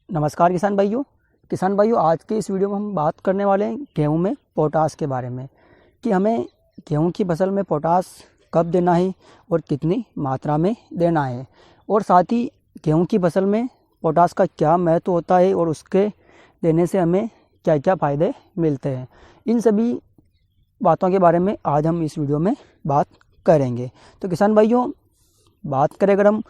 नमस्कार किसान भाइयों आज के इस वीडियो में हम बात करने वाले हैं गेहूं में पोटास के बारे में कि हमें गेहूं की फसल में पोटास कब देना है और कितनी मात्रा में देना है, और साथ ही गेहूं की फसल में पोटास का क्या महत्व होता है और उसके देने से हमें क्या क्या फ़ायदे मिलते हैं। इन सभी बातों के बारे में आज हम इस वीडियो में बात करेंगे। तो किसान भाइयों, बात करें अगर हम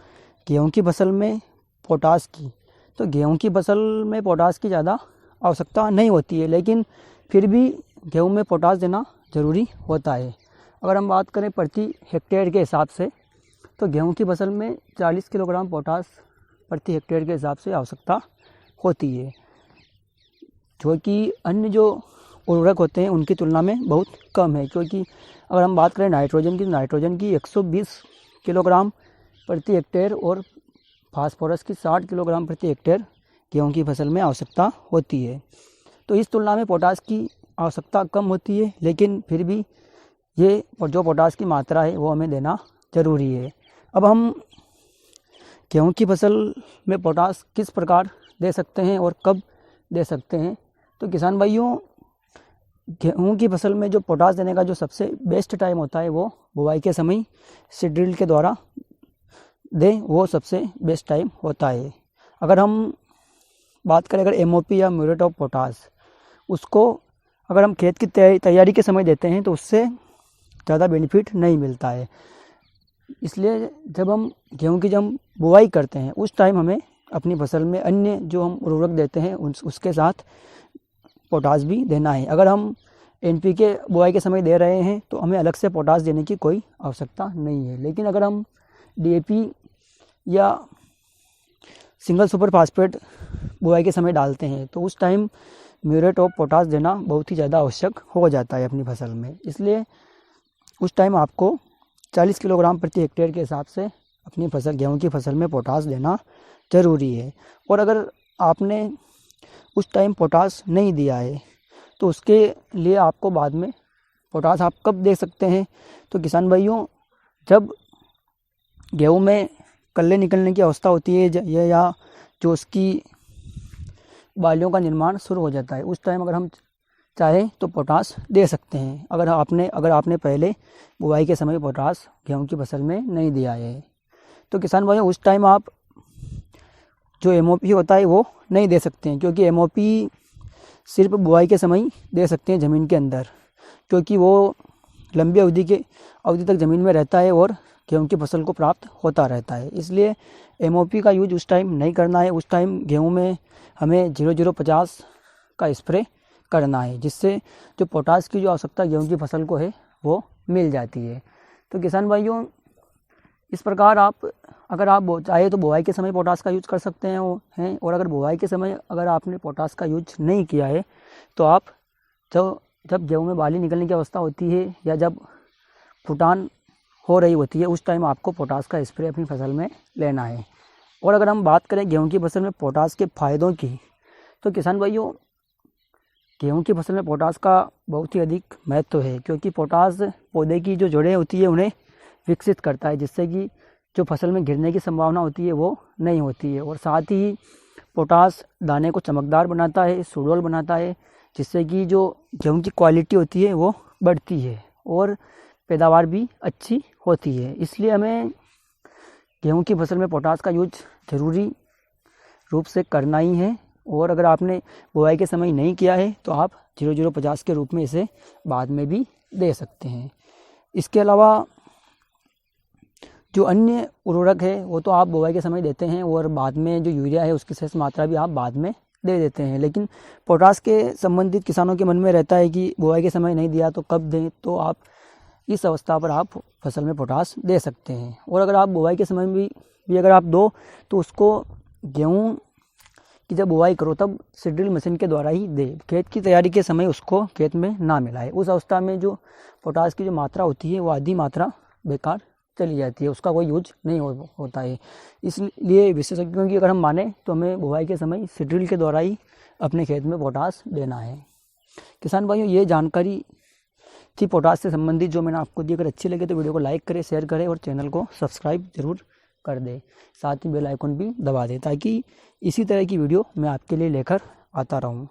गेहूं की फसल में पोटास की, तो गेहूं की फसल में पोटास की ज़्यादा आवश्यकता नहीं होती है, लेकिन फिर भी गेहूं में पोटास देना ज़रूरी होता है। अगर हम बात करें प्रति हेक्टेयर के हिसाब से, तो गेहूं की फसल में 40 किलोग्राम पोटास प्रति हेक्टेयर के हिसाब से आवश्यकता होती है, जो कि अन्य जो उर्वरक होते हैं उनकी तुलना में बहुत कम है। क्योंकि अगर हम बात करें नाइट्रोजन की, तो नाइट्रोजन की 120 किलोग्राम प्रति हेक्टेयर और फास्फोरस की 60 किलोग्राम प्रति हेक्टेयर गेहूं की फसल में आवश्यकता होती है। तो इस तुलना में पोटास की आवश्यकता कम होती है, लेकिन फिर भी ये जो पोटास की मात्रा है वो हमें देना ज़रूरी है। अब हम गेहूं की फसल में पोटास किस प्रकार दे सकते हैं और कब दे सकते हैं, तो किसान भाइयों, गेहूं की फसल में जो पोटास देने का जो सबसे बेस्ट टाइम होता है वो बुआई के समय सीड ड्रिल के द्वारा दें, वो सबसे बेस्ट टाइम होता है। अगर हम बात करें अगर एमओपी या म्यूरेट ऑफ पोटास, उसको अगर हम खेत की तैयारी के समय देते हैं तो उससे ज़्यादा बेनिफिट नहीं मिलता है। इसलिए जब हम गेहूं की जब बुआई करते हैं उस टाइम हमें अपनी फसल में अन्य जो हम उर्वरक देते हैं उसके साथ पोटास भी देना है। अगर हम एनपीके बुआई के समय दे रहे हैं तो हमें अलग से पोटास देने की कोई आवश्यकता नहीं है। लेकिन अगर हम डीएपी या सिंगल सुपर फास्फेट बुआई के समय डालते हैं तो उस टाइम म्यूरेट ऑफ पोटास देना बहुत ही ज़्यादा आवश्यक हो जाता है अपनी फसल में। इसलिए उस टाइम आपको 40 किलोग्राम प्रति हेक्टेयर के हिसाब से अपनी फसल गेहूं की फसल में पोटास देना ज़रूरी है। और अगर आपने उस टाइम पोटास नहीं दिया है तो उसके लिए आपको बाद में पोटास आप कब दे सकते हैं, तो किसान भाइयों, जब गेहूं में कल्ले निकलने की अवस्था होती है या जो उसकी बालियों का निर्माण शुरू हो जाता है, उस टाइम अगर हम चाहें तो पोटास दे सकते हैं। अगर आपने पहले बुआई के समय पोटास गेहूं की फसल में नहीं दिया है, तो किसान भाइयों उस टाइम आप जो एमओपी होता है वो नहीं दे सकते हैं। क्योंकि एमओपी सिर्फ बुआई के समय दे सकते हैं ज़मीन के अंदर, क्योंकि वो लंबी अवधि तक ज़मीन में रहता है और गेहूं की फसल को प्राप्त होता रहता है। इसलिए एमओपी का यूज उस टाइम नहीं करना है। उस टाइम गेहूं में हमें 0050 का स्प्रे करना है, जिससे जो पोटास की जो आवश्यकता गेहूं की फसल को है वो मिल जाती है। तो किसान भाइयों, इस प्रकार अगर आप चाहे तो बुआई के समय पोटास का यूज कर सकते हैं और अगर बुआई के समय अगर आपने पोटास का यूज नहीं किया है तो आप जब गेहूं में बाली निकलने की अवस्था होती है या जब फुटान हो रही होती है उस टाइम आपको पोटास का स्प्रे अपनी फसल में लेना है। और अगर हम बात करें गेहूं की फसल में पोटास के फ़ायदों की, तो किसान भाइयों, गेहूं की फसल में पोटास का बहुत ही अधिक महत्व है। क्योंकि पोटास पौधे की जो जड़ें होती है उन्हें विकसित करता है, जिससे कि जो फसल में गिरने की संभावना होती है वो नहीं होती है। और साथ ही पोटास दाने को चमकदार बनाता है, सुडौल बनाता है, जिससे कि जो गेहूं की क्वालिटी होती है वो बढ़ती है और पैदावार भी अच्छी होती है। इसलिए हमें गेहूं की फसल में पोटास का यूज ज़रूरी रूप से करना ही है। और अगर आपने बुआई के समय नहीं किया है तो आप 0050 के रूप में इसे बाद में भी दे सकते हैं। इसके अलावा जो अन्य उर्वरक है वो तो आप बुआई के समय देते हैं और बाद में जो यूरिया है उसकी शेष मात्रा भी आप बाद में दे देते हैं। लेकिन पोटास के संबंधित किसानों के मन में रहता है कि बुआई के समय नहीं दिया तो कब दें, तो आप इस अवस्था पर आप फसल में पोटास दे सकते हैं। और अगर आप बुआई के समय भी अगर आप दो तो उसको गेहूं की जब बुआई करो तब सीड ड्रिल मशीन के द्वारा ही दे। खेत की तैयारी के समय उसको खेत में ना मिलाए। उस अवस्था में जो पोटास की जो मात्रा होती है वो आधी मात्रा बेकार चली जाती है, उसका कोई यूज नहीं होता है। इसलिए विशेषज्ञों की अगर हम माने तो हमें बुआई के समय सीड ड्रिल के द्वारा ही अपने खेत में पोटास देना है। किसान भाइयों, ये जानकारी थी पोटास से संबंधित जो मैंने आपको दी। अगर अच्छी लगे तो वीडियो को लाइक करें, शेयर करें और चैनल को सब्सक्राइब जरूर कर दें, साथ ही बेल आइकन भी दबा दें ताकि इसी तरह की वीडियो मैं आपके लिए लेकर आता रहूँ।